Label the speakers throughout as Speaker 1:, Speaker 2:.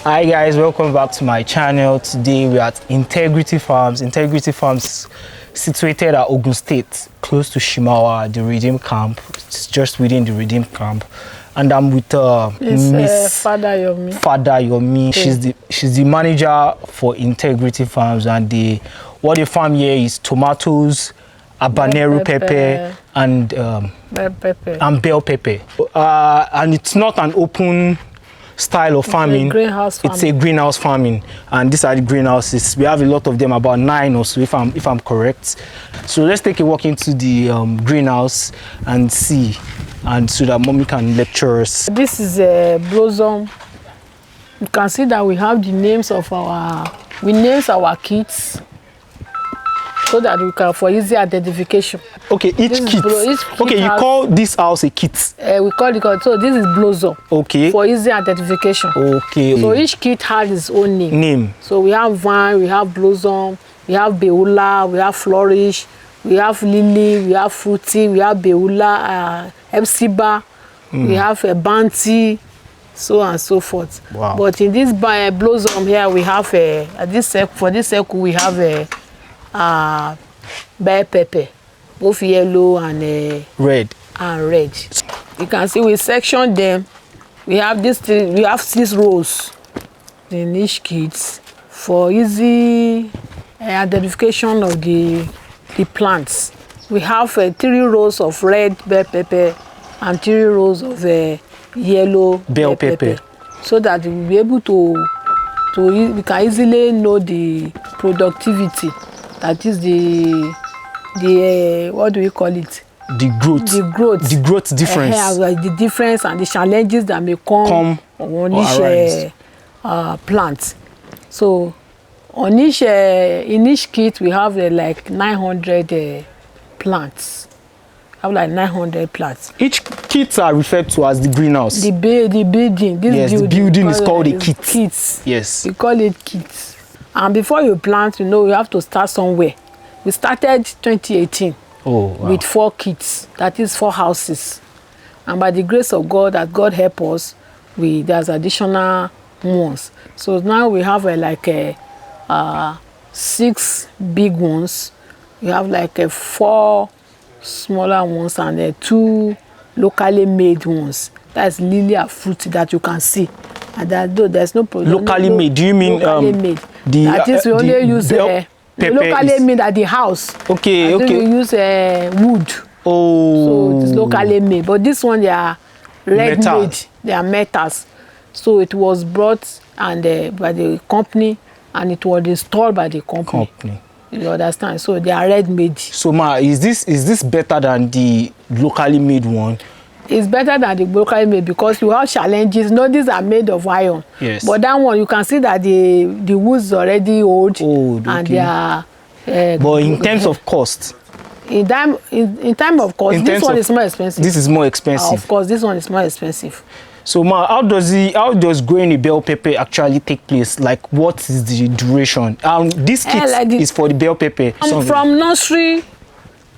Speaker 1: Hi guys, welcome back to my channel. Today we are at Integrity Farms. Integrity Farms situated at Ogun State, close to Shimawa, the Redeem Camp. It's just within the Redeem Camp. And I'm with Miss
Speaker 2: Father Yomi.
Speaker 1: Father Yomi.
Speaker 2: Okay.
Speaker 1: She's the manager for Integrity Farms, and what they farm here is tomatoes, Habanero pepper, and bell pepper. And it's not an open style of farming. It's a greenhouse farming, and these are the greenhouses. We have a lot of them, about 9 or so, if I'm correct. So let's take a walk into the greenhouse and see, and so that mommy can lecture us.
Speaker 2: This is a blossom. You can see that we have the names of our kits, so that we can, for easy identification.
Speaker 1: Okay, each kit. Okay, you call this house a kit?
Speaker 2: We call it, so this is blossom. Okay. For easy identification. Okay. So each kit has its own name. So we have vine, we have blossom, we have beula, we have flourish, we have lily, we have fruity, we have beula, epsiba, we have a bounty, so on and so forth. Wow. But in this blossom here, we have for this circle we have a bell pepper, both yellow and red. You can see we section them. We have we have 6 rows in each kit for easy identification of the plants. We have 3 rows of red bell pepper and 3 rows of yellow bell pepper, so that we'll be able we can easily know the productivity. That is the what do we call it? The growth difference. The difference and the challenges that may come on each plant. So on in each kit we have like 900 plants. I have like 900 plants. Each kits are referred to as the greenhouse. The building. The building is called a kit. Kits. Yes. We call it kits. And before you plant, you have to start somewhere. We started 2018 with 4 kits, that is 4 houses. And by the grace of God, that God help us, there's additional ones. So now we have like 6 big ones. We have like 4 smaller ones and 2 locally made ones. That's lily and fruit that you can see. And there's no problem. Locally made, do you mean locally made? That is, we only use locally made at the house. Okay. We use wood. So it's locally made. But this one, they are red made. They are metals. So it was brought by the company, and it was installed by the company. You understand? So they are red made. So ma, is this better than the locally made one? It's better than the locally made because you have challenges. No, these are made of iron. Yes. But that one, you can see that the wood is already old. And they are. But in terms of cost. In terms of cost, this one is more expensive. This is more expensive. Of course, this one is more expensive. So ma, how does growing a bell pepper actually take place? Like, what is the duration? This kit is for the bell pepper. From nursery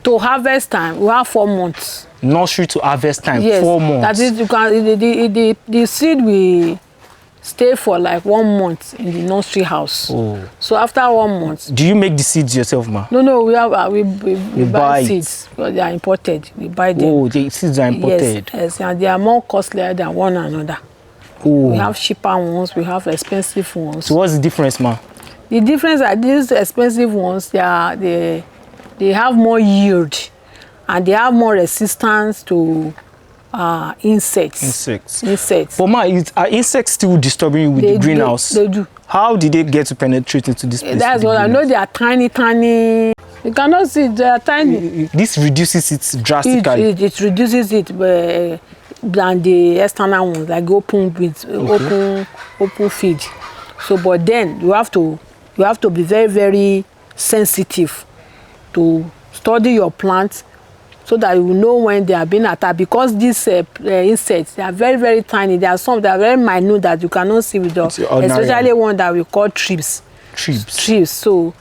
Speaker 2: to harvest time, we have 4 months. Nursery to harvest time, yes, 4 months. That is, you can the seed will stay for like 1 month in the nursery house. So after 1 month. Do you make the seeds yourself, ma? No, we have we buy seeds because they are imported. We buy them. The seeds are imported. Yes, and they are more costlier than one another. We have cheaper ones, we have expensive ones. So what's the difference, ma? The difference are these expensive ones, they have more yield. And they have more resistance to insects. But ma, are insects still disturbing you with the greenhouse? They do. How did they get to penetrate into this place? That's what I know. They are tiny. You cannot see. They are tiny. This reduces it drastically. It reduces it than the external ones, like open feed. So, but then you have to be very, very sensitive to study your plants, so that you know when they are being attacked, because these insects, they are very, very tiny. There are some that are very minute that you cannot see with especially one that we call thrips. So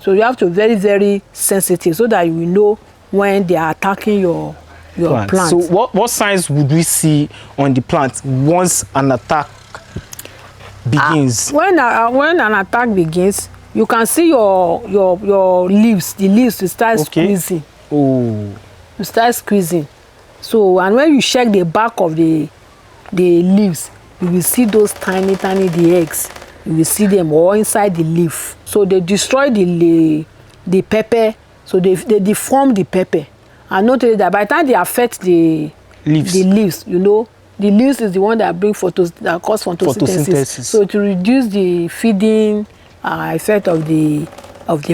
Speaker 2: you have to be very, very sensitive so that you will know when they are attacking your plant. So what signs would we see on the plant once an attack
Speaker 1: begins?
Speaker 2: When an attack begins, you can see your leaves. The leaves will start squeezing.
Speaker 1: Oh.
Speaker 2: You start squeezing. So, and when you check the back of the leaves, you will see those tiny the eggs. You will see them all inside the leaf. So they destroy the pepper. So they deform the pepper. And notice that by the time they affect the leaves, you know, the leaves is the one that cause photosynthesis. So to reduce the feeding effect of the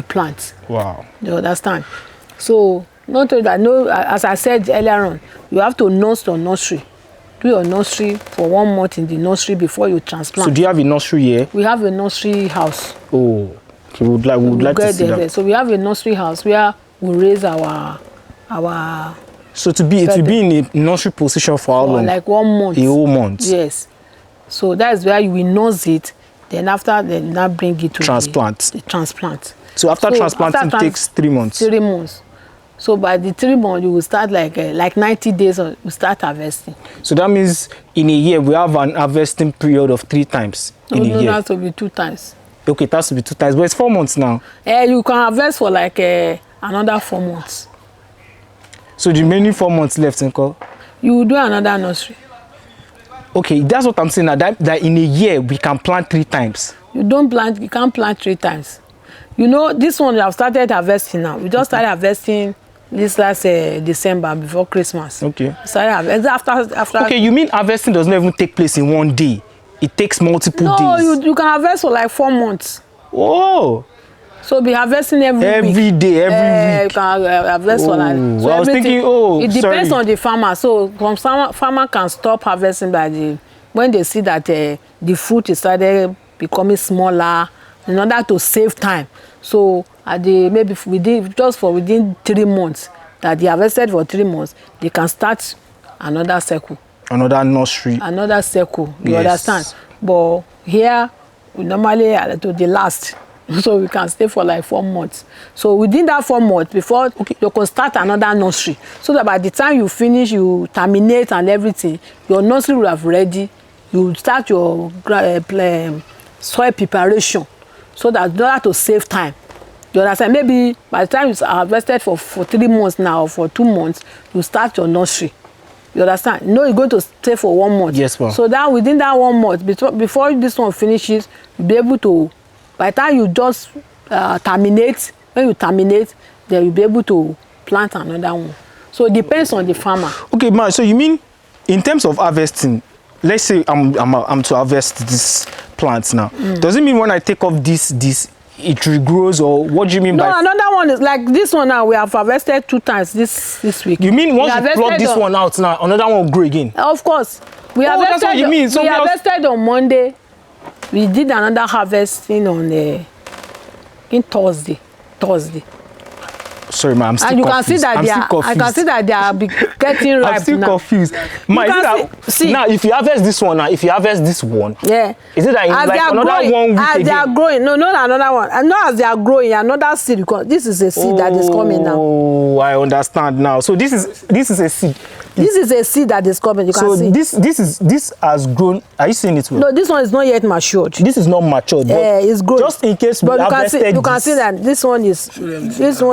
Speaker 2: plant.
Speaker 1: Wow.
Speaker 2: You understand? So notice that as I said earlier on, you have to nurse your nursery. Do your nursery for 1 month in the nursery before you transplant.
Speaker 1: So do you have a nursery here?
Speaker 2: We have a nursery house.
Speaker 1: Oh, so we would like to see that.
Speaker 2: So we have a nursery house where we raise our.
Speaker 1: So to be in a nursery position for how long?
Speaker 2: Like 1 month.
Speaker 1: A whole month.
Speaker 2: Yes. So that's where you will nurse it. Then after, then now bring it to
Speaker 1: transplant.
Speaker 2: The transplant.
Speaker 1: So after transplanting takes 3 months.
Speaker 2: 3 months. So by the 3 months, you will start like 90 days. You start harvesting.
Speaker 1: So that means in a year we have an harvesting period of 3 times in a year.
Speaker 2: No, it has to be 2 times.
Speaker 1: Okay, it has to be 2 times, but it's 4 months now.
Speaker 2: You can harvest for like another 4 months.
Speaker 1: So the remaining 4 months left, Uncle?
Speaker 2: You will do another nursery.
Speaker 1: Okay, that's what I'm saying. That in a year we can plant 3 times.
Speaker 2: You can't plant 3 times. You know, this one we have started harvesting now. We just started harvesting this last December before Christmas. Okay. Started after.
Speaker 1: Okay, you mean harvesting does not even take place in 1 day? It takes multiple days.
Speaker 2: No, you can harvest for like 4 months.
Speaker 1: Oh.
Speaker 2: So be harvesting every week.
Speaker 1: Every day, every week.
Speaker 2: You can harvest for like. So
Speaker 1: I was thinking,
Speaker 2: it depends on the farmer. So some farmer can stop harvesting when they see that the fruit is started becoming smaller in order to save time. So maybe within 3 months that they harvested for 3 months, they can start another cycle.
Speaker 1: Another nursery.
Speaker 2: Another cycle. You understand? But here we normally to the last. So we can stay for like 4 months. So within that 4 months, before you can start another nursery. So that by the time you finish, you terminate and everything, your nursery will have ready. You start your soil preparation. So that in order to save time. You understand? Maybe by the time you harvested for 3 months now or for 2 months, you start your nursery. You understand? No, you're going to stay for 1 month.
Speaker 1: Yes, ma'am.
Speaker 2: So that within that 1 month, before this one finishes, you'll be able to. By the time you just terminate, when you terminate, then you'll be able to plant another one. So it depends on the farmer. Okay,
Speaker 1: ma. So you mean, in terms of harvesting, let's say I'm to harvest this plant now. Does it mean when I take off this it regrows, or what do you mean by?
Speaker 2: No, another one is like this one now. We have harvested 2 times this week.
Speaker 1: You mean once you pluck this one out now, another one will grow again?
Speaker 2: Of course. We harvested. That's what you mean. So we harvested on Monday. We did another harvesting on Thursday.
Speaker 1: Sorry, ma, I'm still confused.
Speaker 2: And you can see that I can see that they are getting ripe now.
Speaker 1: I'm still confused. Ma, now if you harvest this one now, yeah, is it that in like another 1 week
Speaker 2: as
Speaker 1: again?
Speaker 2: They are growing? No, not another one. And not as they are growing, another seed, because this is a seed that is coming now.
Speaker 1: Oh, I understand now. So this is a seed.
Speaker 2: This is a seed that is coming. You can see.
Speaker 1: This has grown. Are you seeing it well?
Speaker 2: No, this one is not yet matured.
Speaker 1: This is not matured. But
Speaker 2: it's growing.
Speaker 1: Just in case we harvested
Speaker 2: you can see that this one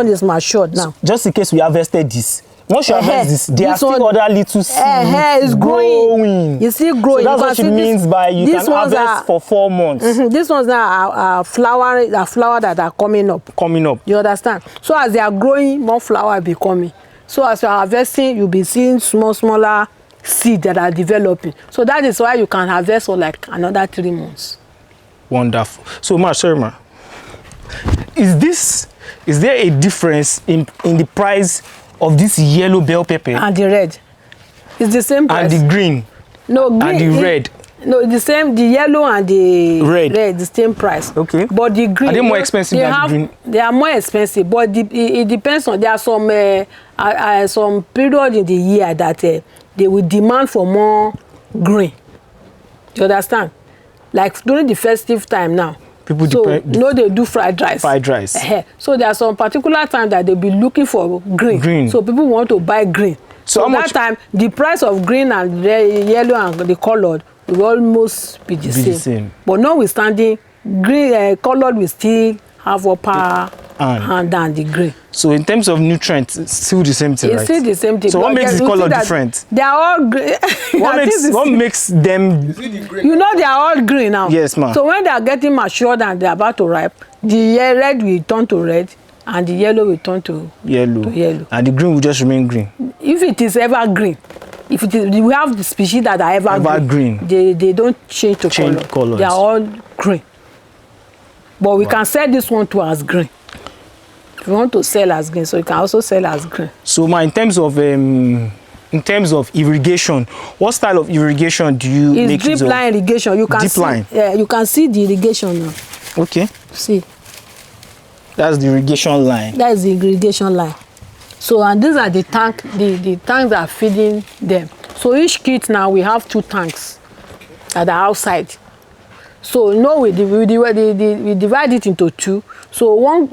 Speaker 2: is matured now.
Speaker 1: Just in case we harvested this. Once you harvest this, there are still other little seeds
Speaker 2: it's growing. You see growing.
Speaker 1: So that's what she means by you can harvest for 4 months.
Speaker 2: These ones now are flower that are coming up. You understand? So as they are growing, more flower will be coming. So as you are harvesting, you'll be seeing smaller seeds that are developing. So that is why you can harvest for like another 3 months.
Speaker 1: Wonderful. So, ma, is there a difference in the price of this yellow bell pepper
Speaker 2: and the red? It's the same price.
Speaker 1: And the green?
Speaker 2: No, green
Speaker 1: and the red?
Speaker 2: No, it's the same. The yellow and the
Speaker 1: red,
Speaker 2: the same price.
Speaker 1: Okay.
Speaker 2: But the green,
Speaker 1: are they more expensive than the green?
Speaker 2: They are more expensive, but it depends on. There are some period in the year that they will demand for more green. Do you understand? Like during the festive time now.
Speaker 1: People
Speaker 2: they do fried rice. So there are some particular time that they'll be looking for green. So people want to buy green. So that time, the price of green and the yellow and the colored it will almost be the same. But notwithstanding, green colored will still have upper hand than the green.
Speaker 1: So in terms of nutrients, it's still the same thing, right?
Speaker 2: It's still the same thing.
Speaker 1: So what makes the color different?
Speaker 2: They are all green.
Speaker 1: What makes them?
Speaker 2: You know they are all green now.
Speaker 1: Yes, ma'am.
Speaker 2: So when they are getting matured and they are about to ripe, the red will turn to red and the yellow will turn to yellow. And
Speaker 1: the green will just remain green.
Speaker 2: If it is evergreen, if it is, we have the species that are evergreen. They don't change color. They are all green. But we can sell this one to as green. If you want to sell as green, so you can also sell as green.
Speaker 1: So, in terms of irrigation, what style of irrigation do you make?
Speaker 2: It's drip line irrigation. You can
Speaker 1: deep line.
Speaker 2: Yeah, you can see the irrigation now.
Speaker 1: Okay.
Speaker 2: See.
Speaker 1: That's the irrigation line.
Speaker 2: That is the irrigation line. So, and these are the tanks that are feeding them. So each kit now we have 2 tanks that are outside. So we divide it into 2. So one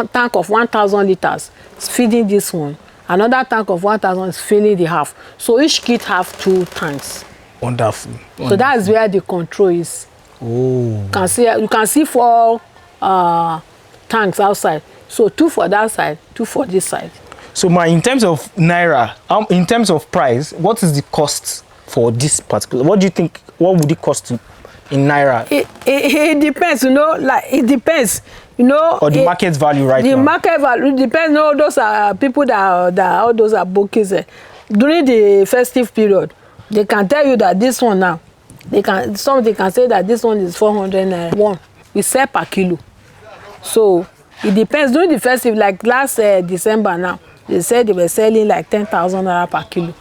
Speaker 2: tank of 1,000 liters is feeding this one. Another tank of 1,000 is filling the half. So each kit have 2 tanks.
Speaker 1: Wonderful.
Speaker 2: So that's where the control is.
Speaker 1: Oh.
Speaker 2: You can see 4 tanks outside. So 2 for that side, 2 for this side.
Speaker 1: So in terms of naira, in terms of price, what is the cost for this particular? What do you think? What would it cost in naira?
Speaker 2: It depends, it depends,
Speaker 1: Or the market value now.
Speaker 2: The market value depends. Those are people that all those are bookies. During the festive period, they can tell you that this one now, they can say that this one is 400 naira. One we sell per kilo. So it depends. During the festive, like last December now, they said they were selling like 10,000 naira per kilo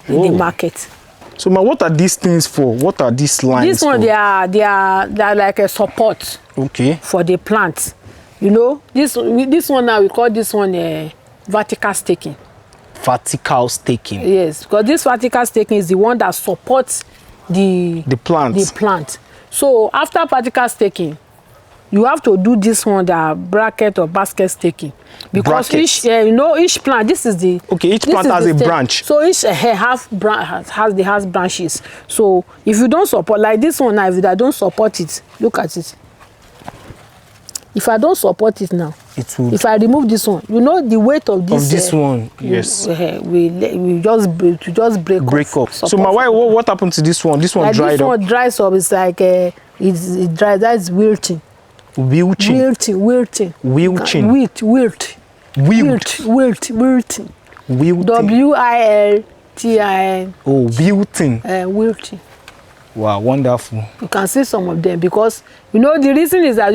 Speaker 2: in the market.
Speaker 1: So, what are these things for? What are these lines?
Speaker 2: This one, they are like a support.
Speaker 1: Okay.
Speaker 2: For the plant. This one now we call this one vertical staking.
Speaker 1: Vertical staking.
Speaker 2: Yes, because this vertical staking is the one that supports the
Speaker 1: plant.
Speaker 2: The plant. So after vertical staking, you have to do this one, the bracket or basket staking, because each plant, this is the
Speaker 1: each plant has a branch.
Speaker 2: So each has branches. So if you don't support, like this one now, if I don't support it, look at it. If I don't support it now, it will. If I remove this one, the weight of this.
Speaker 1: Of this one, yes.
Speaker 2: We just break off.
Speaker 1: So what happened to this one? This one dried up.
Speaker 2: This one dries up. It's like it dries. That's wilting.
Speaker 1: Wilting.
Speaker 2: Wilting. W-I-L-T-I-N.
Speaker 1: Oh, wilting.
Speaker 2: Wilting.
Speaker 1: Wow, wonderful.
Speaker 2: You can see some of them because the reason is that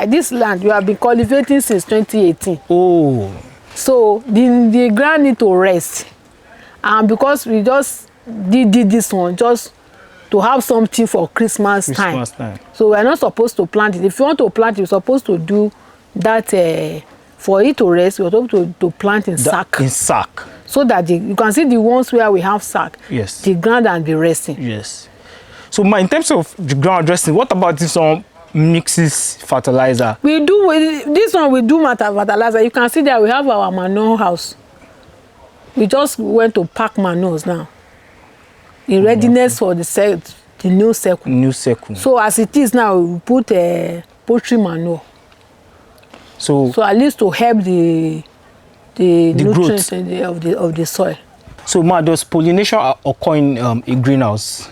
Speaker 2: this land you have been cultivating since 2018.
Speaker 1: Oh.
Speaker 2: So the ground need to rest, and because we just did this one just to have something for Christmas time. So we're not supposed to plant it. If you want to plant it, you're supposed to do that for it to rest. We're supposed to plant in sack.
Speaker 1: In sack.
Speaker 2: So that you can see the ones where we have sack.
Speaker 1: Yes.
Speaker 2: The ground and be resting.
Speaker 1: Yes. So in terms of the ground dressing, what about this one mixes fertilizer?
Speaker 2: This one we do fertilizer. You can see that we have our manure house. We just went to pack manures now. In readiness for the new circle.
Speaker 1: New circle.
Speaker 2: So as it is now, we put poultry manure. So at least to help the nutrients of the soil. So
Speaker 1: does pollination occur in a greenhouse?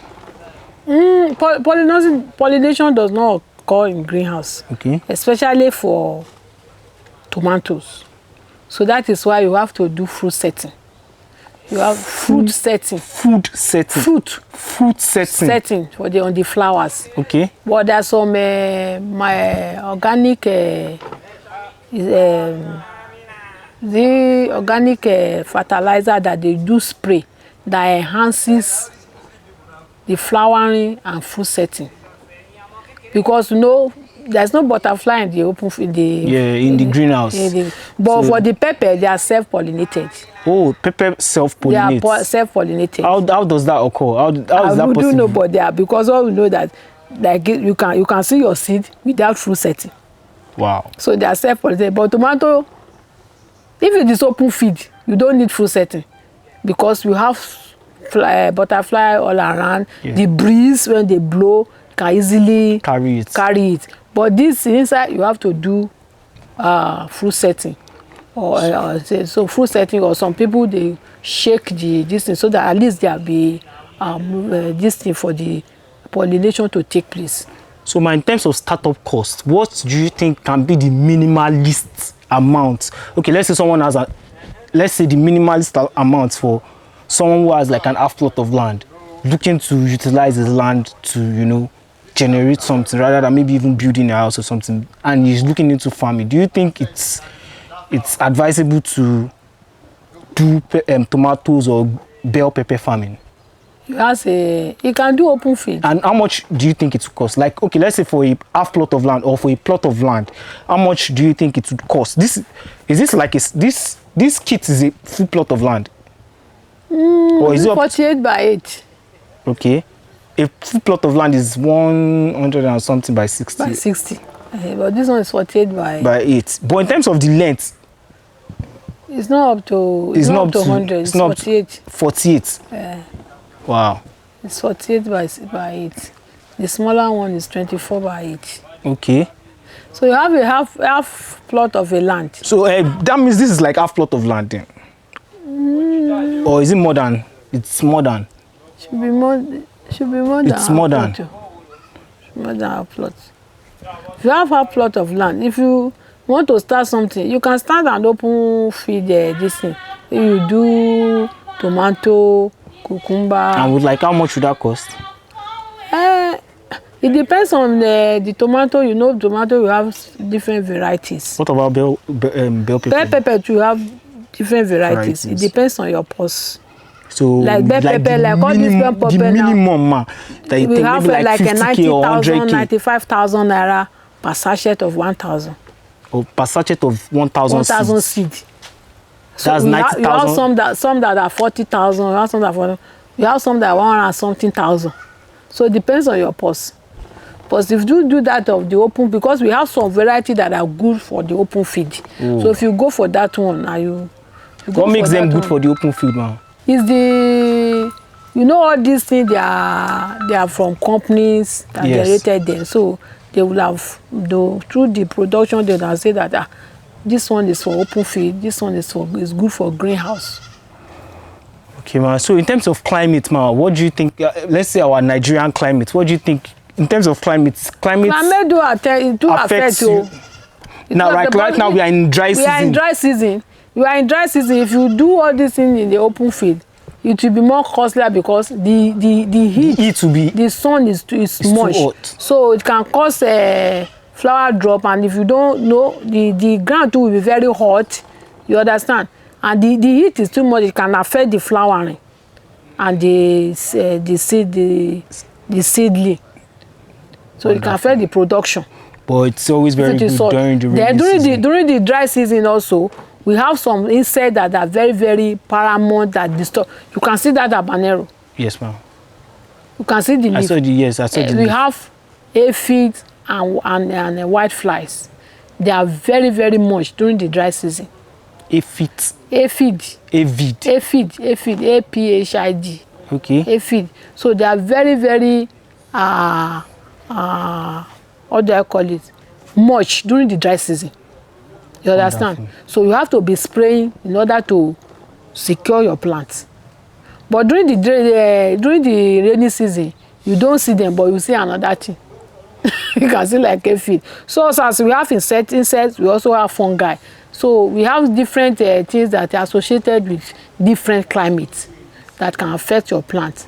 Speaker 2: Pollination does not occur in greenhouse.
Speaker 1: Okay.
Speaker 2: Especially for tomatoes. So that is why you have to do fruit setting. You have fruit setting. Fruit setting. Fruit setting. Setting on the flowers.
Speaker 1: Okay.
Speaker 2: But there's some my organic the organic fertilizer that they do spray that enhances the flowering and fruit setting. Because there's no butterfly in the open in the greenhouse. But for the pepper, they are self-pollinated.
Speaker 1: Oh, pepper self-pollinated.
Speaker 2: They are self-pollinated.
Speaker 1: How does that occur? How is that possible?
Speaker 2: We do know, but they are, because all we know that you can see your seed without fruit setting.
Speaker 1: Wow.
Speaker 2: So they are self-pollinated. But tomato, if it is open feed, you don't need fruit setting, because you have butterfly all around. Yeah. The breeze when they blow can easily carry it. But this inside you have to do fruit setting, or so fruit setting, or some people they shake this thing so that at least there be this thing for the pollination to take place.
Speaker 1: So, in terms of startup cost, what do you think can be the minimalist amount? Okay, let's say someone has let's say the minimalist amount for someone who has like an half plot of land, looking to utilize his land to, generate something rather than maybe even building a house or something, and he's looking into farming. Do you think it's advisable to do tomatoes or bell pepper farming?
Speaker 2: You can do open field.
Speaker 1: And how much do you think it would cost? Like, okay, let's say for a half plot of land or for a plot of land, how much do you think it would cost? This kit is a full plot of land?
Speaker 2: Or is it 48 by 8?
Speaker 1: Okay. A full plot of land is 100 and something by 60.
Speaker 2: By 60. But this one is 48 by
Speaker 1: 8. But in terms of the length,
Speaker 2: it's not up to 100. It's 48.
Speaker 1: 48. Wow.
Speaker 2: It's 48 by 8. The smaller one is 24 by 8.
Speaker 1: Okay.
Speaker 2: So you have a half plot of a land.
Speaker 1: So that means this is like half plot of land then? Or is it more than? It's more than.
Speaker 2: Should be more than.
Speaker 1: It's more than.
Speaker 2: More than half plot. If you have half plot of land, if you want to start something, you can start an open field this thing. You do tomato, cucumber.
Speaker 1: And with like how much would that cost?
Speaker 2: It depends on the tomato. Tomato, you have different varieties.
Speaker 1: What about bell pepper?
Speaker 2: Bell pepper, you have different varieties. It depends on your purse.
Speaker 1: So
Speaker 2: like bell pepper, like all these bell pepper
Speaker 1: the minimum now,
Speaker 2: we have like a
Speaker 1: 90,000,
Speaker 2: 95,000 naira per sachet of 1,000.
Speaker 1: Oh, per sachet of 1,000
Speaker 2: seed. So
Speaker 1: that's 90,000.
Speaker 2: You have some that are 40,000. You have some that are 100 and something thousand. So it depends on your purse. But if you do that of the open, because we have some variety that are good for the open feed. Ooh. So if you go for that one,
Speaker 1: what makes them good for the open field, man?
Speaker 2: Is all these things they are from companies that generated them. So they will have through the production they will say that this one is for open field, this one is good for greenhouse.
Speaker 1: Okay, man. So in terms of climate, man, what do you think? Let's say our Nigerian climate. What do you think in terms of climate
Speaker 2: do affect you?
Speaker 1: Now, right now we are in dry season.
Speaker 2: We are in dry season. If you do all these things in the open field, it will be more costly because the heat will be, the sun is much, too hot. So it can cause a flower drop, and if you don't know, the ground too will be very hot. You understand? And the heat is too much. It can affect the flowering and the seedling. So it can affect the production.
Speaker 1: But it's always very good during the rainy season.
Speaker 2: During the dry season also, we have some insects that are very, very paramount that disturb. You can see that Habanero.
Speaker 1: Yes, ma'am.
Speaker 2: You can see the leaf.
Speaker 1: I saw the leaf.
Speaker 2: We have aphids and white flies. They are very, very much during the dry season.
Speaker 1: Aphids.
Speaker 2: Aphid. APHID.
Speaker 1: Okay.
Speaker 2: Aphid. So they are very, very what do I call it? Much during the dry season. You understand? Wonderful. So you have to be spraying in order to secure your plants. But during the rainy season, you don't see them, but you see another thing. You can see like a feed. So as we have insects, we also have fungi. So we have different things that are associated with different climates that can affect your plant.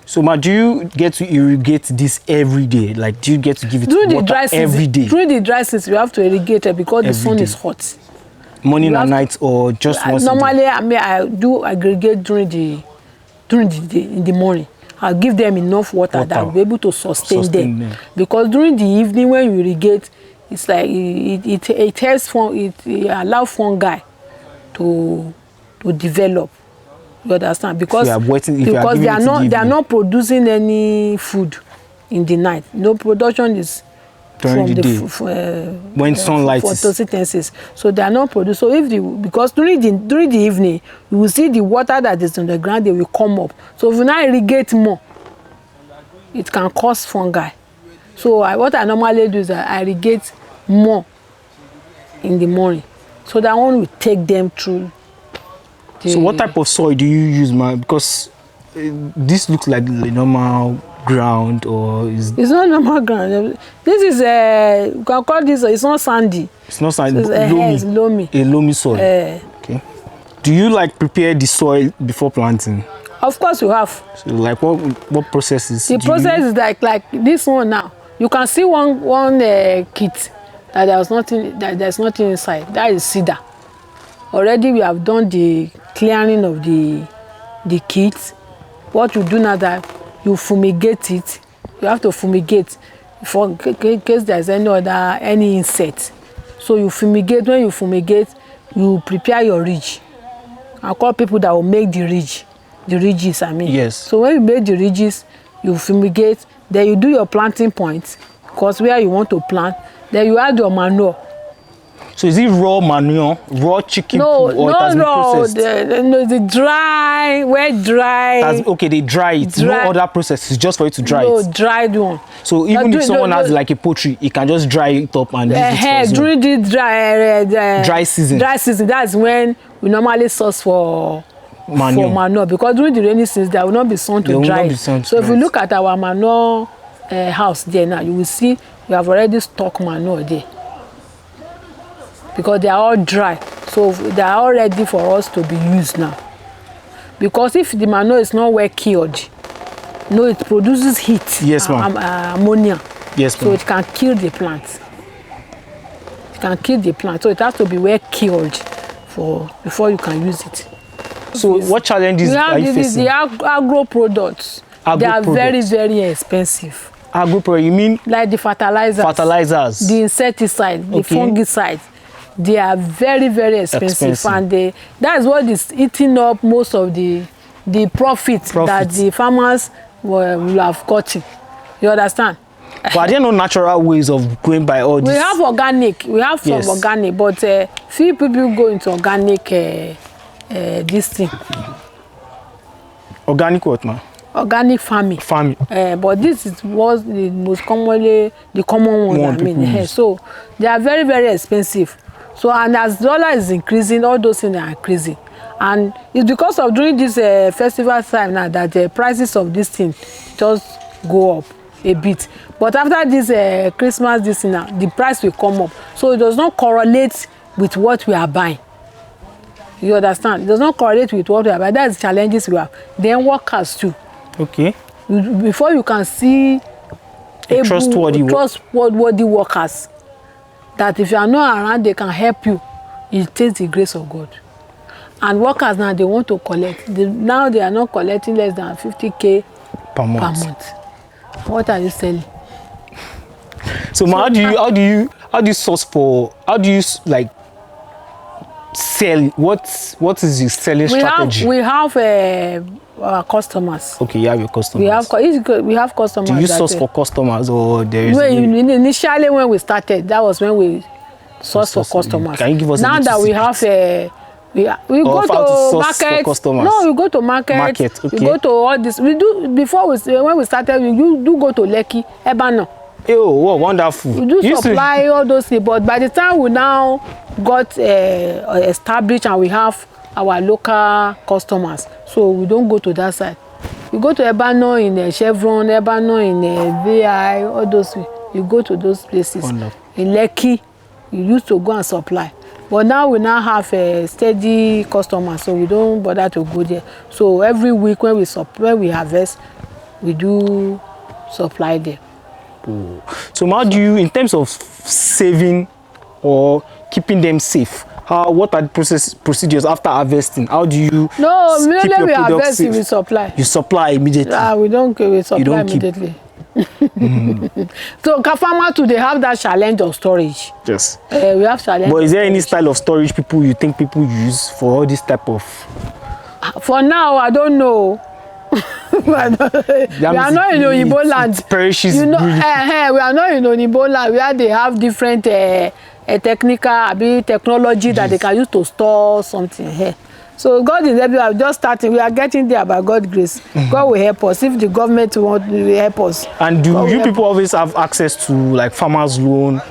Speaker 2: So, ma, do you get to irrigate this every day? Like, do you get to give it water every day? During the dry season, you have to irrigate it because the sun is hot. Morning and night, or just once a day? Normally, I do aggregate during the day, in the morning. I'll give them enough water that will be able to sustain them. Because during the evening, when you irrigate, it's like it helps it allows fungi to develop. You understand? Because they are not producing any food in the night. No production is
Speaker 1: during the day when sunlight is
Speaker 2: photosynthesis. So they are not produced. So if because during the evening you will see the water that is on the ground, they will come up. So if you now irrigate more, it can cause fungi. So what I normally do is I irrigate more in the morning, so that one will take them through.
Speaker 1: So what type of soil do you use, man? Because this looks like the normal ground, or is
Speaker 2: it's not normal ground. This is you can call this, it's not sandy.
Speaker 1: It's not sandy.
Speaker 2: So it's loamy.
Speaker 1: A loamy soil. Okay. Do you like prepare the soil before planting?
Speaker 2: Of course you have.
Speaker 1: So like what processes?
Speaker 2: The process is like this one now. You can see one kit that there's nothing inside. That is cedar. Already we have done the clearing of the kit. What you do now that you fumigate it. You have to fumigate in case there's any insect. So you fumigate. When you fumigate, you prepare your ridge. I call people that will make the ridge. The ridges, I mean.
Speaker 1: Yes.
Speaker 2: So when you make the ridges, you fumigate. Then you do your planting points, because where you want to plant. Then you add your manure.
Speaker 1: So is it raw manure, raw chicken poo, or it has been processed?
Speaker 2: The dry, wet dry.
Speaker 1: Okay, they dry it.
Speaker 2: Dry.
Speaker 1: No other process. It's just for you to dry it.
Speaker 2: No, dried one.
Speaker 1: So even if someone has like a poultry, he can just dry it up and use it for
Speaker 2: during the
Speaker 1: dry season.
Speaker 2: Dry season, that's when we normally source for manure. Because during the rainy season, there will not be sun to dry it. So if you look at our manure house there now, you will see we have already stocked manure there. Because they are all dry, so they are all ready for us to be used now. Because if the manure is not well cured, it produces heat.
Speaker 1: Yes, ma'am.
Speaker 2: Ammonia.
Speaker 1: Yes, ma'am.
Speaker 2: So it can kill the plant. It can kill the plant. So it has to be well cured before you can use it.
Speaker 1: So what challenges are you facing?
Speaker 2: The agro products. They are very, very expensive.
Speaker 1: Agro products, you mean?
Speaker 2: Like the fertilizers.
Speaker 1: Fertilizers.
Speaker 2: The insecticide, the fungicide. They are very, very expensive. And that is what is eating up most of the profit that the farmers will have gotten. You understand?
Speaker 1: But are there no natural ways of going by all this?
Speaker 2: We have organic. We have some organic, but few people go into organic this thing.
Speaker 1: Organic what, man?
Speaker 2: Organic farming. But this was the most common one. I mean, so they are very, very expensive. So, and as dollar is increasing, all those things are increasing. And it's because of during this festival time now that the prices of this thing just go up a bit. But after this Christmas, this thing now, the price will come up. So it does not correlate with what we are buying. You understand? It does not correlate with what we are buying. That's the challenges we have. Then workers too.
Speaker 1: Okay.
Speaker 2: Before you can see trustworthy workers, that if you are not around, they can help you. It takes the grace of God. And workers now, they want to collect. Now they are not collecting less than 50K per month. What are you selling?
Speaker 1: So how do you source for? How do you like sell? What is your selling strategy?
Speaker 2: We have our customers.
Speaker 1: Okay, you have your customers.
Speaker 2: We have customers.
Speaker 1: Do you source for customers, or there is?
Speaker 2: Initially, when we started, that was when we source for customers.
Speaker 1: Can you give us
Speaker 2: now that we have we go to market. No, we go to market.
Speaker 1: Okay.
Speaker 2: We go to all this. We do when we started. We do go to Lekki, Habanero.
Speaker 1: Oh, wonderful.
Speaker 2: We do supply all those things, but by the time we now got established and we have our local customers, so we don't go to that side. We go to Habanero in Chevron, Habanero in VI, all those. You go to those places.
Speaker 1: Wonderful.
Speaker 2: In Lekki, you used to go and supply. But now we have a steady customer, so we don't bother to go there. So every week when we harvest, we do supply there.
Speaker 1: Oh. So how do you, in terms of saving or keeping them safe, what are the procedures after harvesting? How do you keep your
Speaker 2: we harvest,
Speaker 1: safe?
Speaker 2: We supply.
Speaker 1: You supply immediately?
Speaker 2: We supply immediately. So farmers too, they have that challenge of storage.
Speaker 1: Yes.
Speaker 2: We have challenge.
Speaker 1: But is there any style of storage you think people use for all this type of?
Speaker 2: For now, I don't know. we are not in Oyibo land.
Speaker 1: It perishes.
Speaker 2: You know, we are not in Oyibo land where they have different technical technology that they can use to store something here. So God is helping us. Just starting, we are getting there by God's grace. God will help us if the government will help us.
Speaker 1: And do you people always have access to like farmers loan?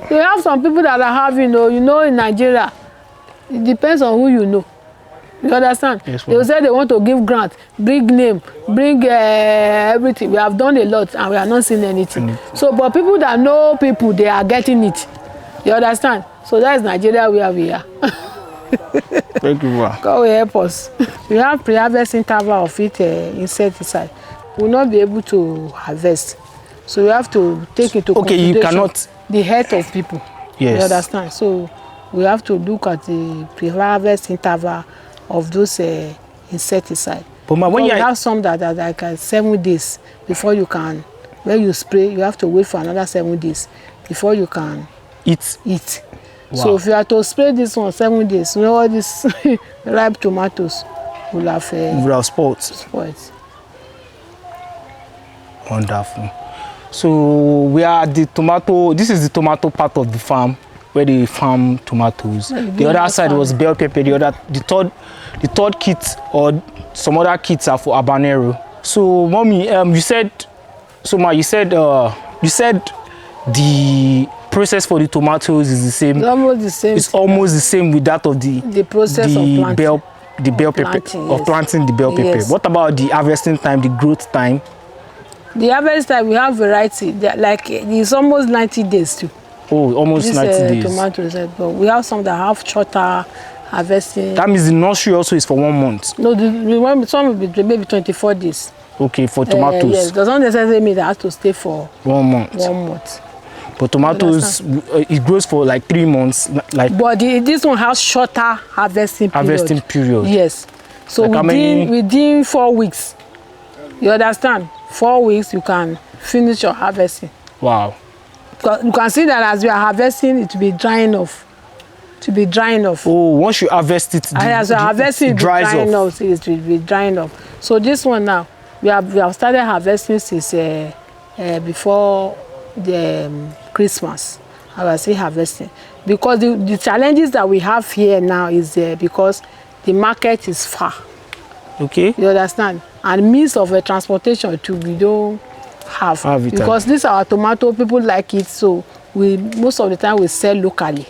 Speaker 2: We have some people that are having, you know, in Nigeria, it depends on who you know. You understand? Yes, they will say they want to give grant, bring name, bring everything. We have done a lot and we are not seeing anything. So, but people that know people, they are getting it. You understand? So that is Nigeria where we are.
Speaker 1: Thank you, ma.
Speaker 2: God will help us. We have pre-harvest interval of it insecticide. We will not be able to harvest. So we have to take into consideration
Speaker 1: you cannot
Speaker 2: the health of people.
Speaker 1: Yes.
Speaker 2: You understand? So we have to look at the pre-harvest interval of those insecticide.
Speaker 1: But ma, when you
Speaker 2: have some that are like 7 days before you can, when you spray, you have to wait for another 7 days before you can eat. Wow. So if you are to spray this one 7 days, you know all these ripe tomatoes will have spoiled.
Speaker 1: Wonderful. So we are the tomato. This is the tomato part of the farm where they farm tomatoes. The other side was bell pepper. The third kit or some other kits are for habanero. So mommy, you said the process for the tomatoes is the same.
Speaker 2: It's almost the same.
Speaker 1: It's almost the same with that of the
Speaker 2: process of planting.
Speaker 1: The bell pepper of planting the bell pepper. Yes. What about the harvesting time, the growth time?
Speaker 2: The harvest time, we have variety. Like it's almost 90 days too.
Speaker 1: Oh, almost 90 days.
Speaker 2: Tomatoes, but we have some that have shorter harvesting.
Speaker 1: That means the nursery also is for 1 month.
Speaker 2: No, some will be maybe 24 days.
Speaker 1: Okay, for tomatoes.
Speaker 2: Yes, it doesn't necessarily mean that it has to stay for
Speaker 1: 1 month.
Speaker 2: 1 month.
Speaker 1: But tomatoes, it grows for like 3 months.
Speaker 2: But this one has shorter harvesting period. Yes. So like within 4 weeks, you understand? 4 weeks, you can finish your harvesting.
Speaker 1: Wow.
Speaker 2: You can see that as you are harvesting, it will be drying off.
Speaker 1: Oh, once you harvest it,
Speaker 2: it dries off. It will be drying off. So this one now, we have started harvesting since before the Christmas. I was still harvesting because the challenges that we have here now is because the market is far.
Speaker 1: Okay.
Speaker 2: You understand? And means of transportation too, we don't have because this our tomato, people like it, so we most of the time we sell locally.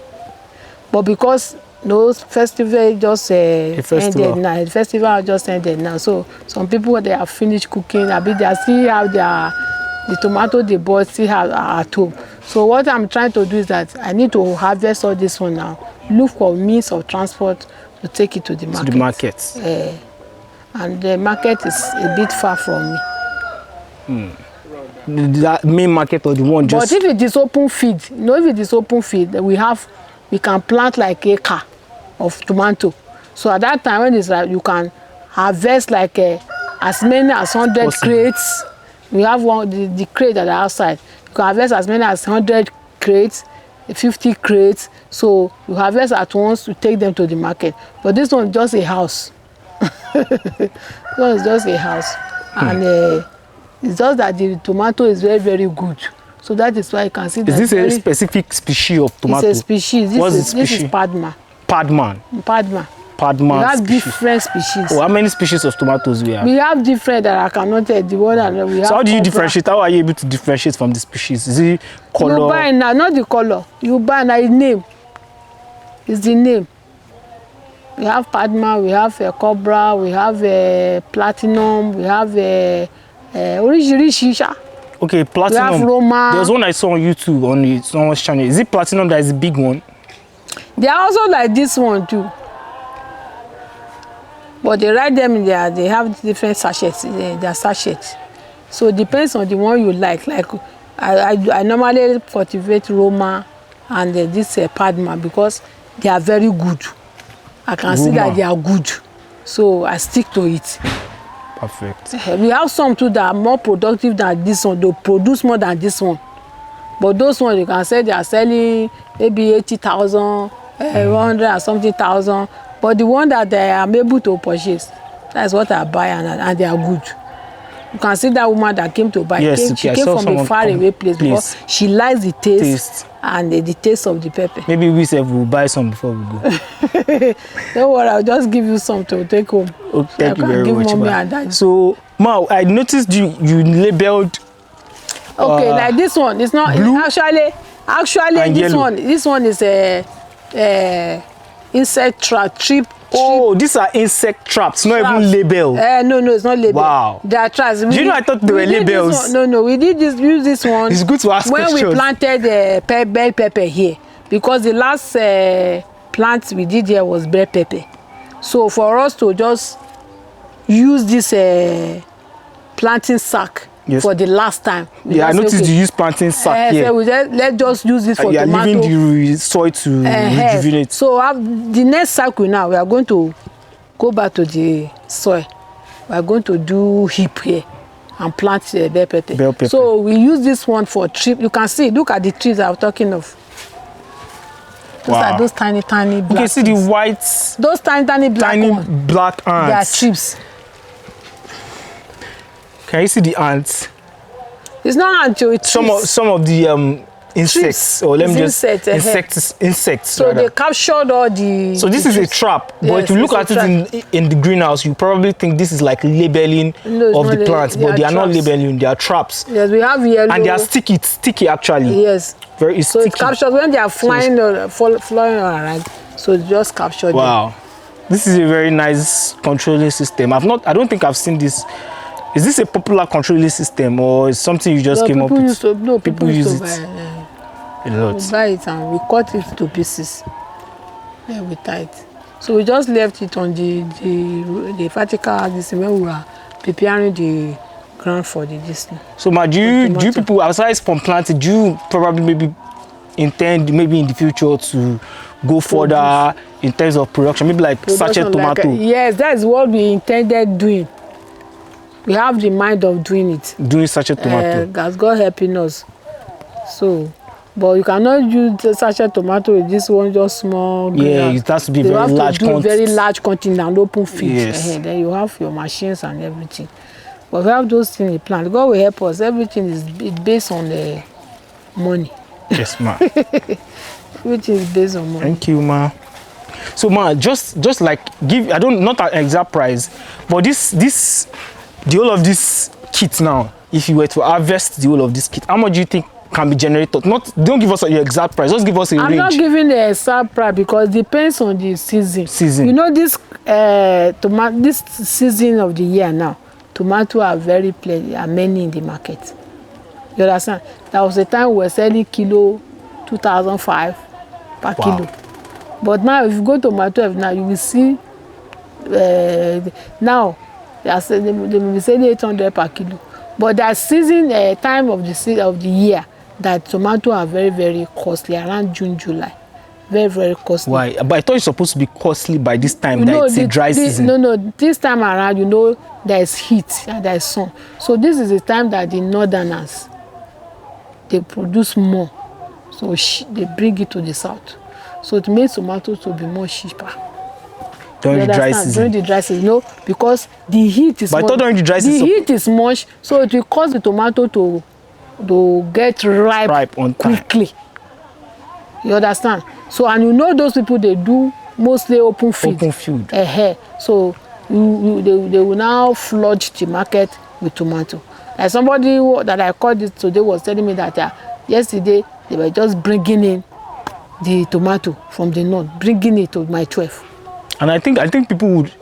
Speaker 2: But because those festival just ended now, the festival just ended now, so some people they have finished cooking, they still have the tomato they bought still have at home. So what I'm trying to do is that I need to harvest all this one now, look for means of transport to take it to the market.
Speaker 1: To the market.
Speaker 2: And the market is a bit far from me.
Speaker 1: The main market or the one just...
Speaker 2: But if it is open field, if it is open field, we can plant like acre of tomato. So at that time when it's like you can harvest like as many as 100 crates. We have the crate that are outside. You can harvest as many as 100 crates, 50 crates. So you harvest at once to take them to the market. But this one is just a house. This one is just a house. And it's just that the tomato is very, very good. So that is why you can see that.
Speaker 1: Is this a specific species of tomato?
Speaker 2: It's a species. This is Padma.
Speaker 1: Padma.
Speaker 2: We have different species.
Speaker 1: Oh, how many species of tomatoes we have?
Speaker 2: We have different that I cannot tell. The one that we have.
Speaker 1: So how do you differentiate? How are you able to differentiate from the species? Is it color?
Speaker 2: You buy now, not the color. You buy now the name. It's the name. We have Padma, we have Cobra, we have Platinum, we have Orishirishisha.
Speaker 1: Okay, Platinum.
Speaker 2: We have Roma.
Speaker 1: There's one I saw on YouTube on someone's channel. Is it Platinum that is the big one?
Speaker 2: They are also like this one too. But they write them in there, they have different sachets, their sachets. So it depends on the one you like. Like I normally cultivate Roma and this Padma because they are very good. I can see that they are good. So I stick to it.
Speaker 1: Perfect.
Speaker 2: We have some too that are more productive than this one. They produce more than this one. But those ones you can say they are selling maybe 80,000, 100 or something thousand. But the one that I am able to purchase, That's what I buy, and they are good. You can see that woman that came to buy.
Speaker 1: Yes,
Speaker 2: She came from a far away place because she likes the taste. And the taste of the pepper.
Speaker 1: Maybe we will buy some before we go.
Speaker 2: Don't worry, I'll just give you some to take home.
Speaker 1: Oh, thank you very much. So, Ma, I noticed you labeled.
Speaker 2: Okay, like this one. It's not
Speaker 1: blue
Speaker 2: actually this one is a insect trap.
Speaker 1: Oh, these are insect traps, not even labeled.
Speaker 2: No, it's not labeled.
Speaker 1: Wow.
Speaker 2: They are traps.
Speaker 1: Do you know I thought they were labels?
Speaker 2: No, we did use this one.
Speaker 1: It's good to ask questions.
Speaker 2: When we planted bell pepper here, because the last plant we did here was bell pepper. So for us to just use this planting sack for the last time.
Speaker 1: Yeah, I noticed you use planting sack here.
Speaker 2: So let's just use this for tomato.
Speaker 1: You are leaving the soil to rejuvenate.
Speaker 2: So the next cycle now, we are going to go back to the soil. We are going to do heap here and plant bell pepper. So we use this one for tree. You can see, look at the trees I'm talking of. Those are those tiny black.
Speaker 1: You can see the white.
Speaker 2: Those tiny
Speaker 1: black ants.
Speaker 2: They are chips.
Speaker 1: Can you see the ants?
Speaker 2: It's not ants, it's
Speaker 1: some of the insects, or let me just insects.
Speaker 2: So rather. They captured all the.
Speaker 1: So this is a trap, but if you look at it in the greenhouse, you probably think this is like labeling of the plants, but they are not labeling; they are traps.
Speaker 2: Yes, we have yellow.
Speaker 1: And they are sticky actually.
Speaker 2: Yes.
Speaker 1: Very sticky.
Speaker 2: So it captures when they are flying or flying around. So it just captured them.
Speaker 1: Wow, this is a very nice controlling system. I don't think I've seen this. Is this a popular controlling system, or is something you just came up with?
Speaker 2: People use it
Speaker 1: a lot.
Speaker 2: We buy it and we cut it to pieces. Then we tie it. So we just left it on the vertical this when we were preparing the ground for the disney.
Speaker 1: So, Ma, do you people, aside from planting, do you probably maybe intend maybe in the future to go further in terms of production, maybe like sachet tomato?
Speaker 2: Yes, that's what we intended doing. We have the mind of doing it.
Speaker 1: Doing sachet tomato.
Speaker 2: God helping us. So, but you cannot use the sachet tomato with this one just small.
Speaker 1: Yeah, it has to be very large quantity.
Speaker 2: Very large quantity and open field.
Speaker 1: Yes.
Speaker 2: Then you have your machines and everything. But we have those things in plant. God will help us. Everything is based on the money.
Speaker 1: Yes, ma.
Speaker 2: Everything is based on money.
Speaker 1: Thank you, ma. So, ma, just like not an exact price, but the whole of this kit now, if you were to harvest the whole of this kit, how much do you think can be generated? Don't give us your exact price, just give us a range.
Speaker 2: I'm not giving the exact price because it depends on the season. You know, this season of the year now, tomatoes are are many in the market. You understand? There was a time we were selling kilo 2,500 per kilo. But now if you go to Tomatoe now, you will see now they will be selling 800 per kilo. But that season time of the year, that tomatoes are very, very costly around June, July. Very, very costly.
Speaker 1: Why? But I thought it's supposed to be costly by this time. It's a dry season.
Speaker 2: No. This time around, you know, there is heat and there is sun. So this is the time that the northerners, they produce more. So they bring it to the south. So it makes tomatoes to be more cheaper.
Speaker 1: During the dry season.
Speaker 2: During the dry season, no, because the heat is.
Speaker 1: But I thought during the dry season.
Speaker 2: The heat is much, so it will cause the tomato to get ripe
Speaker 1: on time.
Speaker 2: Quickly. You understand? So, and you know those people, they do mostly open field.
Speaker 1: Open field.
Speaker 2: So they will now flood the market with tomato. Like somebody that I called this today was telling me that yesterday they were just bringing in the tomato from the north, bringing it to my 12.
Speaker 1: And I think people would,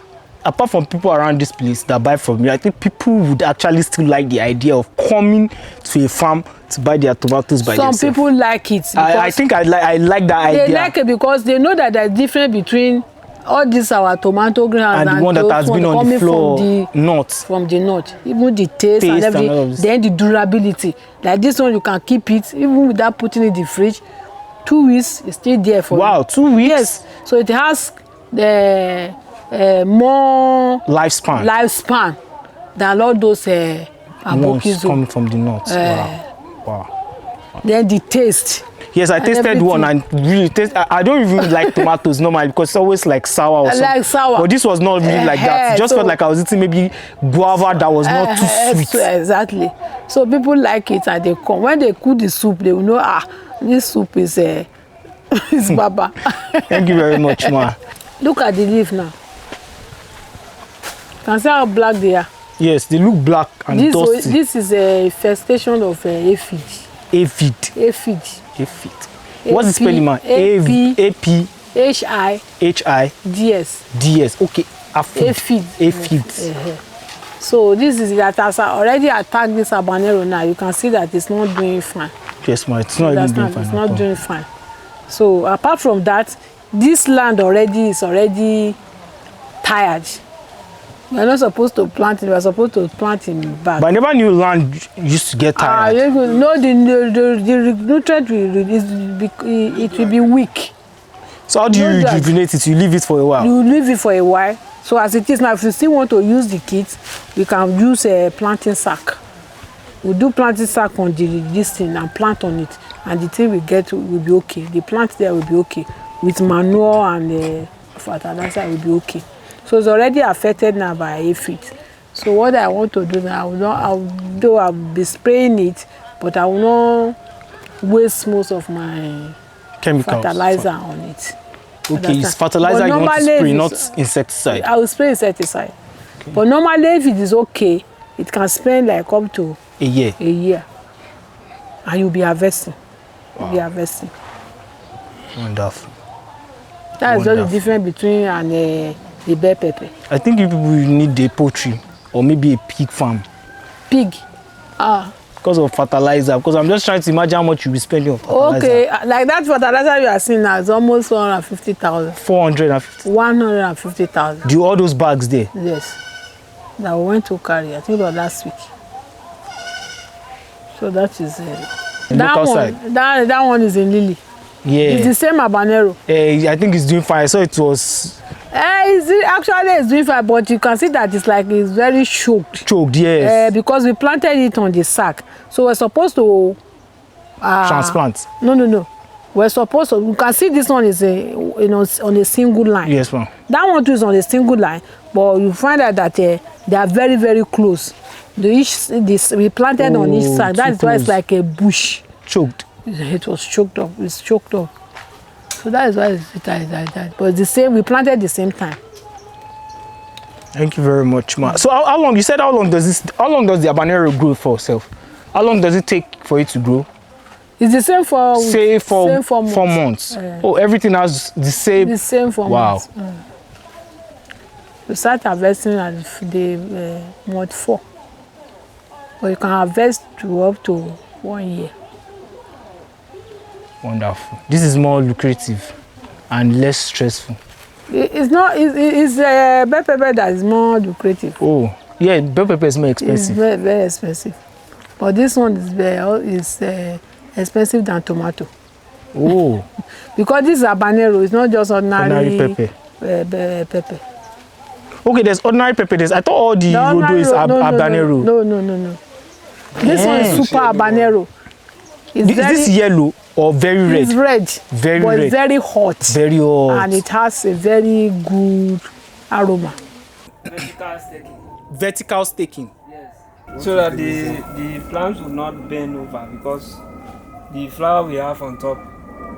Speaker 1: apart from people around this place that buy from you, I think people would actually still like the idea of coming to a farm to buy their tomatoes by themselves.
Speaker 2: Some people like it.
Speaker 1: I think I like that idea.
Speaker 2: They like it because they know that there's difference between all this our tomato grounds
Speaker 1: and the one that has been on the floor
Speaker 2: from the north. Even the taste and everything, then the durability. Like this one, you can keep it even without putting it in the fridge. 2 weeks, it's still there for you.
Speaker 1: Wow, 2 weeks?
Speaker 2: Yes. So it has the more lifespan than all those
Speaker 1: ones coming from the north. Wow.
Speaker 2: Then the taste.
Speaker 1: Yes, I tasted one and really I don't even like tomatoes normally because it's always like sour or something.
Speaker 2: Like sour.
Speaker 1: But this was not really like that. It just felt like I was eating maybe guava that was not too sweet.
Speaker 2: Exactly. So people like it and they come. When they cook the soup, they will know, this soup is is baba.
Speaker 1: Thank you very much, ma.
Speaker 2: Look at the leaf now. You can see how black they are.
Speaker 1: Yes, they look black and dusty.
Speaker 2: This is a infestation of aphid.
Speaker 1: Aphid.
Speaker 2: Aphid.
Speaker 1: Aphid. What's the spelling, man? A-P.
Speaker 2: H-I-D-S.
Speaker 1: D-S. Okay.
Speaker 2: Aphid.
Speaker 1: Aphid.
Speaker 2: So this is that has already attacked this habanero now. You can see that it's not doing fine.
Speaker 1: Yes, man. It's not even doing fine.
Speaker 2: It's not doing fine. So apart from that, this land is already tired. We're not supposed to plant it. We're supposed to plant in back.
Speaker 1: But I never knew land used to get tired.
Speaker 2: No, the nutrient it will be weak.
Speaker 1: So how do you rejuvenate it? You leave it for a while?
Speaker 2: You leave it for a while. So as it is now, if you still want to use the kit, we can use a planting sack. We'll do planting sack on this thing and plant on it. And the thing we get will be okay. The plant there will be okay. With manure and fertilizer will be okay. So it's already affected now by aphid. So what I want to do now, I'll be spraying it, but I will not waste most of my
Speaker 1: chemicals,
Speaker 2: fertilizer on it.
Speaker 1: Okay, it's fertilizer you want to spray, not insecticide.
Speaker 2: I will spray insecticide. Okay. But normally if it is okay, it can spend like up to
Speaker 1: a year.
Speaker 2: And you'll be harvesting. Wow. You'll be harvesting.
Speaker 1: Wonderful.
Speaker 2: That's just the difference between the bell pepper.
Speaker 1: I think you people need a poultry or maybe a pig farm.
Speaker 2: Pig?
Speaker 1: Because of fertilizer. Because I'm just trying to imagine how much you'll be spending on fertilizer.
Speaker 2: Okay, like that fertilizer you are seeing now is almost 450,000.
Speaker 1: 450.
Speaker 2: 150,000.
Speaker 1: Do all those bags there?
Speaker 2: Yes. That we went to carry. I think it was last week. So that is that one is in Lily.
Speaker 1: Yeah.
Speaker 2: It's the same habanero.
Speaker 1: I think it's doing fine. So it was.
Speaker 2: It's doing fine, but you can see that it's very choked.
Speaker 1: Choked, yes.
Speaker 2: Because we planted it on the sack. So we're supposed to
Speaker 1: transplant.
Speaker 2: No. We're supposed to. You can see this one is on a single line.
Speaker 1: Yes, ma'am.
Speaker 2: That one too is on a single line, but you find out that they are very, very close. We planted on each side. That's why it's like a bush.
Speaker 1: Choked.
Speaker 2: It was choked up. It's choked up. So that is why it's like that. But the same, we planted the same time.
Speaker 1: Thank you very much, ma. So how long? You said how long does the habanero grow for itself? How long does it take for it to grow?
Speaker 2: It's the same for
Speaker 1: 4 months. Oh, everything has the same.
Speaker 2: The same 4 months. Wow. We start harvesting at the month 4. But you can harvest up to 1 year.
Speaker 1: Wonderful. This is more lucrative and less stressful.
Speaker 2: It's not. It's bell pepper that is more lucrative.
Speaker 1: Oh, yeah, bell pepper is more expensive.
Speaker 2: It's very, very expensive. But this one is expensive than tomato.
Speaker 1: Oh. Because
Speaker 2: this is habanero. It's not just ordinary
Speaker 1: pepper.
Speaker 2: Pepper.
Speaker 1: Okay, there's ordinary pepper. I thought all the rodo is habanero.
Speaker 2: No. This one is super habanero.
Speaker 1: Is this yellow or very red?
Speaker 2: It's red.
Speaker 1: Very
Speaker 2: but
Speaker 1: red.
Speaker 2: It's very hot.
Speaker 1: Very hot.
Speaker 2: And it has a very good aroma.
Speaker 3: Vertical staking.
Speaker 1: Vertical staking.
Speaker 3: Yes. So that the plants will not bend over, because the flower we have on top,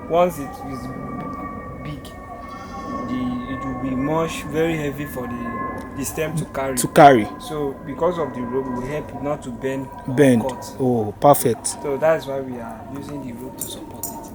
Speaker 3: once it is big, it will be much very heavy for the stem to carry. So because of the rope, will help it not to bend.
Speaker 1: Oh, perfect.
Speaker 3: So that's why we are using the rope to support it.